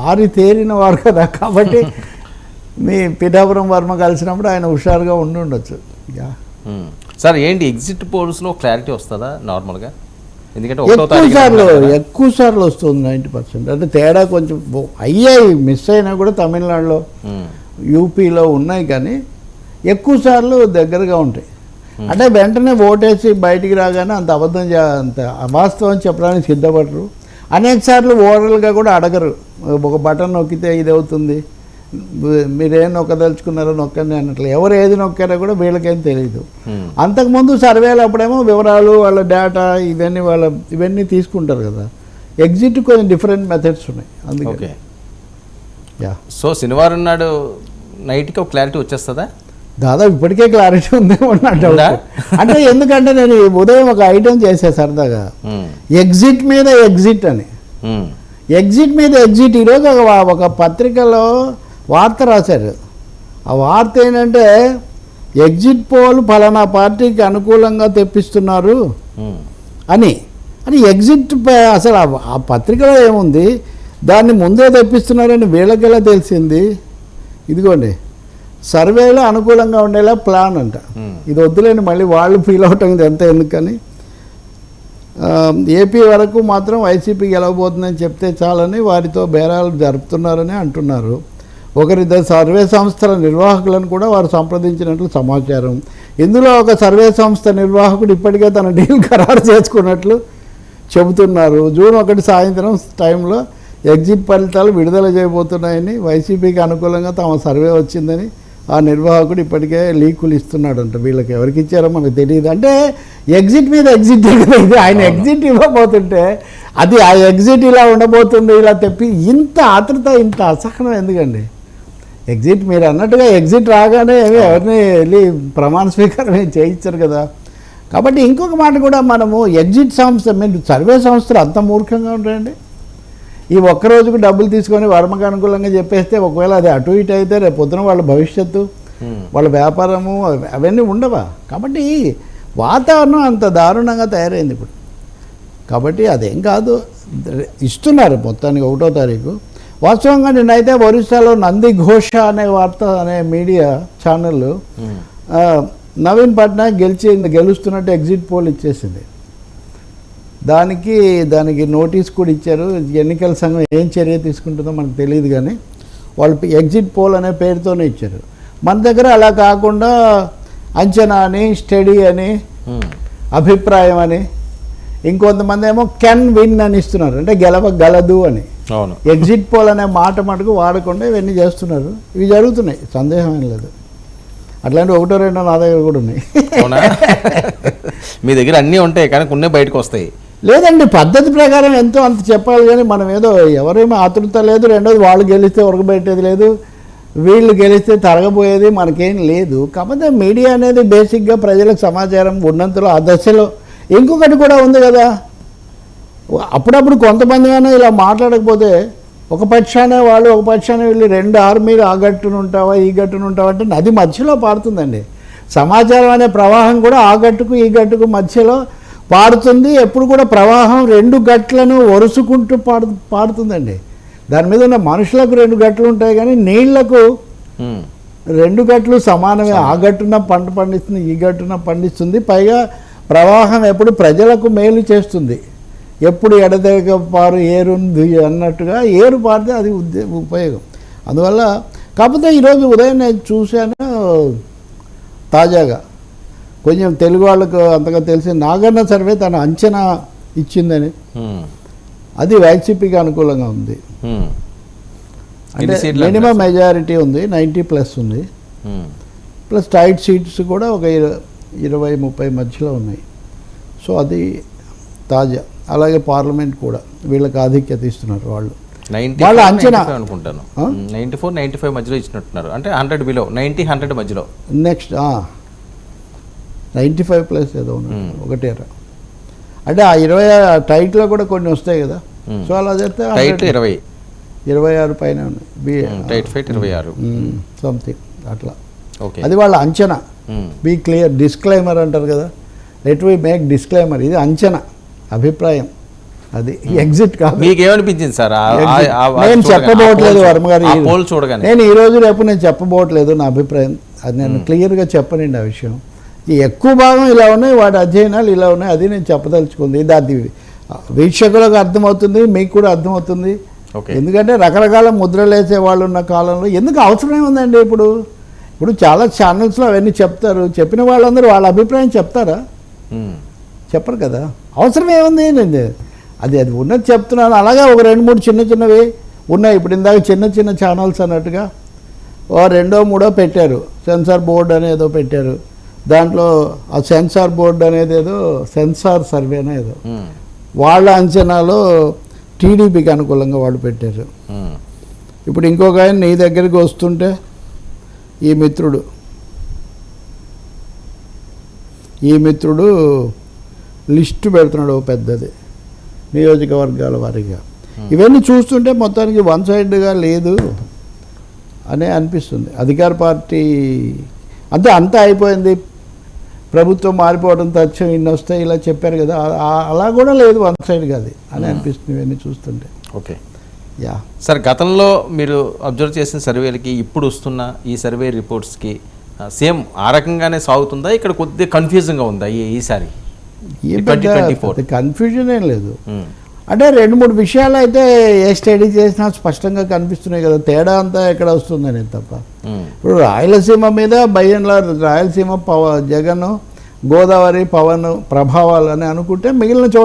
ఆరి తేరిన వాడు కదా, కాబట్టి మీ పిఠాపురం వర్మ కలిసినప్పుడు ఆయన హుషారుగా ఉండొచ్చు. సార్ ఏంటి ఎగ్జిట్ పోల్స్లో క్లారిటీ వస్తుందా నార్మల్గా? ఎందుకంటే ఎక్కువ సార్లు వస్తుంది 90%. అంటే తేడా కొంచెం అయ్యాయి, మిస్ అయినా కూడా తమిళనాడులో యూపీలో ఉన్నాయి, కానీ ఎక్కువ సార్లు దగ్గరగా ఉంటాయి. అంటే వెంటనే ఓటేసి బయటికి రాగానే అంత అబద్ధం అంత అవాస్తవం చెప్పడానికి సిద్ధపడరు. అనేక సార్లు ఓరల్గా కూడా అడగరు, ఒక బటన్ నొక్కితే ఇది అవుతుంది, మీరేం నొక్కదలుచుకున్నారో నొక్కండి అన్నట్లు. ఎవరు ఏది నొక్కారో కూడా వీళ్ళకేం తెలియదు. అంతకుముందు సర్వేలు అప్పుడేమో వివరాలు, వాళ్ళ డేటా ఇవన్నీ తీసుకుంటారు కదా. ఎగ్జిట్ కొంచెం డిఫరెంట్ మెథడ్స్ ఉన్నాయి అందుకే. సో శనివారం నాడు నైట్కి ఒక క్లారిటీ వచ్చేస్తుందా? దాదాపు ఇప్పటికే క్లారిటీ ఉందేమో నా డౌట్. అంటే ఎందుకంటే నేను ఉదయం ఒక ఐటెం చేసే సరదాగా, ఎగ్జిట్ మీద ఎగ్జిట్ అని. ఎగ్జిట్ మీద ఎగ్జిట్ ఈరోజు ఒక పత్రికలో వార్త రాశారు. ఆ వార్త ఏంటంటే, ఎగ్జిట్ పోల్ ఫలానా పార్టీకి అనుకూలంగా తెప్పిస్తున్నారు అని. అని ఎగ్జిట్ అసలు ఆ పత్రికలో ఏముంది, దాన్ని ముందే తెప్పిస్తున్నారని వీళ్ళకెలా తెలిసింది? ఇదిగోండి, సర్వేలో అనుకూలంగా ఉండేలా ప్లాన్ అంట. ఇది వద్దులేని మళ్ళీ వాళ్ళు ఫీల్ అవటం ఎంత ఎందుకని. ఏపీ వరకు మాత్రం వైసీపీ గెలవబోతుందని చెప్తే చాలని వారితో బేరాలు జరుపుతున్నారని అంటున్నారు. ఒకరిద్దరు సర్వే సంస్థల నిర్వాహకులను కూడా వారు సంప్రదించినట్లు సమాచారం. ఇందులో ఒక సర్వే సంస్థ నిర్వాహకుడు ఇప్పటికే తన డీల్ ఖరారు చేసుకున్నట్లు చెబుతున్నారు. జూన్ 1 సాయంత్రం టైంలో ఎగ్జిట్ ఫలితాలు విడుదల చేయబోతున్నాయని, వైసీపీకి అనుకూలంగా తమ సర్వే వచ్చిందని ఆ నిర్వాహకుడు ఇప్పటికే లీకులు ఇస్తున్నాడంట. వీళ్ళకి ఎవరికి ఇచ్చారో మనకు తెలియదు. అంటే ఎగ్జిట్ మీద ఎగ్జిట్ ఇది, ఆయన ఎగ్జిట్ ఇవ్వబోతుంటే అది ఆ ఎగ్జిట్ ఇలా ఉండబోతుంది ఇలా తెప్పి ఇంత ఆతృత, ఇంత అసహనం ఎందుకండి? ఎగ్జిట్ మీరు అన్నట్టుగా ఎగ్జిట్ రాగానే ఎవరిని వెళ్ళి ప్రమాణ స్వీకారం చేయించారు కదా. కాబట్టి ఇంకొక మాట కూడా, మనము ఎగ్జిట్ సంస్థ, మీరు సర్వే సంస్థలు అంత మూర్ఖంగా ఉంటాయండి. ఈ ఒక్కరోజుకు డబ్బులు తీసుకొని వర్మకు అనుకూలంగా చెప్పేస్తే ఒకవేళ అది అటు ఇటు అయితే రేపు పొద్దున వాళ్ళ భవిష్యత్తు, వాళ్ళ వ్యాపారము అవన్నీ ఉండవా? కాబట్టి వాతావరణం అంత దారుణంగా తయారైంది ఇప్పుడు. కాబట్టి అదేం కాదు, ఇస్తున్నారు మొత్తానికి 1వ తారీఖు. వాస్తవంగా నిన్నైతే ఒరిస్సాలో నంది ఘోష అనే వార్త అనే మీడియా ఛానల్ నవీన్ పట్నాయక్ గెలుస్తున్నట్టు ఎగ్జిట్ పోల్ ఇచ్చేసింది. దానికి నోటీస్ కూడా ఇచ్చారు. ఎన్నికల సంఘం ఏం చర్య తీసుకుంటుందో మనకు తెలియదు, కానీ వాళ్ళు ఎగ్జిట్ పోల్ అనే పేరుతోనే ఇచ్చారు. మన దగ్గర అలా కాకుండా అంచనా అని, స్టడీ అని, అభిప్రాయం అని, ఇంకొంతమంది ఏమో కెన్ విన్ అని ఇస్తున్నారు, అంటే గెలవగలదు అని. ఎగ్జిట్ పోల్ అనే మాట మటుకు వాడకుండా ఇవన్నీ చేస్తున్నారు. ఇవి జరుగుతున్నాయి, సందేహం ఏం లేదు. అట్లాంటి 1-2 నా దగ్గర కూడా ఉన్నాయి. మీ దగ్గర అన్నీ ఉంటాయి కానీ కొన్ని బయటకు వస్తాయి. లేదండి, పద్ధతి ప్రకారం ఎంతో అంత చెప్పాలి, కానీ మనం ఏదో ఎవరేమో ఆతృత లేదు. రెండోది, వాళ్ళు గెలిస్తే ఉరకబెట్టేది లేదు, వీళ్ళు గెలిస్తే తరగబోయేది మనకేం లేదు. కాకపోతే మీడియా అనేది బేసిక్గా ప్రజలకు సమాచారం ఉన్నంతలో ఆ దశలో. ఇంకొకటి కూడా ఉంది కదా, అప్పుడప్పుడు కొంతమందిగానే ఇలా మాట్లాడకపోతే ఒక పక్షానే వాళ్ళు, ఒక పక్షానే వీళ్ళు, 2 ఆర్మీలు ఆ గట్టును ఉంటావా ఈ గట్టును ఉంటావా అంటే నది మధ్యలో పారుతుందండి. సమాచారం అనే ప్రవాహం కూడా ఆ గట్టుకు ఈ గట్టుకు మధ్యలో పారుతుంది. ఎప్పుడు కూడా ప్రవాహం 2 గట్లను ఒరుసుకుంటూ పారుతుందండి. దాని మీద ఉన్న మనుషులకు 2 గట్లు ఉంటాయి, కానీ నీళ్లకు 2 గట్లు సమానమే. ఆ గట్టున పంట పండిస్తుంది, ఈ గట్టున పండిస్తుంది. పైగా ప్రవాహం ఎప్పుడు ప్రజలకు మేలు చేస్తుంది. ఎప్పుడు ఎడతెగ పారు ఏరుంది అన్నట్టుగా ఏరు పారితే అది ఉపయోగం. అందువల్ల కాకపోతే ఈరోజు ఉదయం నేను చూశాను తాజాగా, కొంచెం తెలుగు వాళ్ళకు అంతగా తెలిసి నాగన్న సర్వే తన అంచనా ఇచ్చిందని, అది వైసీపీకి అనుకూలంగా ఉంది. అంటే మినిమం మెజారిటీ ఉంది, 90+ ఉంది. ప్లస్ టైట్ సీట్స్ కూడా ఒక 20-30 మధ్యలో ఉన్నాయి. సో అది తాజా. అలాగే పార్లమెంట్ కూడా వీళ్ళకి ఆధిక్యత ఇస్తున్నారు వాళ్ళు. వాళ్ళ అంచనా అనుకుంటాను 94-95 మధ్యలో ఇచ్చినట్టున్నారు. అంటే 100 బిలో, 90-100 మధ్యలో. నెక్స్ట్ 95+ ఏదో ఉన్నాయి, ఒకటేరా. అంటే ఆ 20 టైట్లో కూడా కొన్ని వస్తాయి కదా. సో అలా చేస్తే 26 పైన ఉన్నాయి, టైట్ ఫైట్ 26 సంథింగ్ అట్లా. అది వాళ్ళ అంచనా. బీ క్లియర్, డిస్క్లైమర్ అంటారు కదా, లెట్ వి మేక్ డిస్క్లైమర్. ఇది అంచనా, అభిప్రాయం. అది ఎగ్జిట్ కాదు. మీకు ఏమనిపించింది సార్ నేను చెప్పబోట్లేదు వర్మ గారు, పోల్ చూడగానే నేను ఈ రోజు రేపు నేను చెప్పబోట్లేదు నా అభిప్రాయం, అది నేను క్లియర్గా చెప్పనండి ఆ విషయం. ఈ ఎక్కువ భాగం ఇలా ఉన్నాయి, వాటి అధ్యయనాలు ఇలా ఉన్నాయి, అది నేను చెప్పదలుచుకుంది. అది వీక్షకులకు అర్థమవుతుంది, మీకు కూడా అర్థమవుతుంది. ఎందుకంటే రకరకాల ముద్రలు వేసే వాళ్ళు ఉన్న కాలంలో ఎందుకు అవసరమే ఉందండి? ఇప్పుడు చాలా ఛానల్స్లో అవన్నీ చెప్తారు, చెప్పిన వాళ్ళందరూ వాళ్ళ అభిప్రాయం చెప్తారా? చెప్పరు కదా. అవసరం ఏముంది? నేను అది ఉన్నది చెప్తున్నాను. అలాగే ఒక 2-3 చిన్నవి ఉన్నాయి. ఇప్పుడు ఇందాక చిన్న ఛానల్స్ అన్నట్టుగా ఓ 2-3 పెట్టారు, సెన్సార్ బోర్డు అనేదో పెట్టారు. దాంట్లో ఆ సెన్సార్ బోర్డు అనేది ఏదో సెన్సార్ సర్వేనా ఏదో వాళ్ళ అంచనాలో టీడీపీకి అనుకూలంగా వాళ్ళు పెట్టారు. ఇప్పుడు ఇంకొక ఆయన నీ దగ్గరికి వస్తుంటే ఈ మిత్రుడు లిస్టు పెడుతున్నాడు ఓ పెద్దది నియోజకవర్గాల వారీగా. ఇవన్నీ చూస్తుంటే మొత్తానికి వన్ సైడ్గా లేదు అనే అనిపిస్తుంది. అధికార పార్టీ అంతా అయిపోయింది, ప్రభుత్వం మారిపోవడం తథ్యం, ఇన్ని వస్తాయి ఇలా చెప్పారు కదా, అలా కూడా లేదు, వన్ సైడ్గా అది అని అనిపిస్తుంది ఇవన్నీ చూస్తుంటే. ఓకే సార్, గతంలో మీరు అబ్జర్వ్ చేసిన సర్వేలకి ఇప్పుడు వస్తున్న ఈ సర్వే రిపోర్ట్స్కి సేమ్ ఆ రకంగానే సాగుతుందా? ఇక్కడ కొద్దిగా కన్ఫ్యూజింగ్గా ఉందా ఈసారి? కన్ఫ్యూజన్ ఏం లేదు. అంటే 2-3 విషయాలు అయితే ఏ స్టడీ చేసినా స్పష్టంగా కనిపిస్తున్నాయి కదా, తేడా అంతా ఎక్కడ వస్తుందని తప్ప. ఇప్పుడు రాయలసీమ మీద బయ్యంలో రాయలసీమ జగన్, గోదావరి పవన్ ప్రభావాలు అని అనుకుంటే మిగిలిన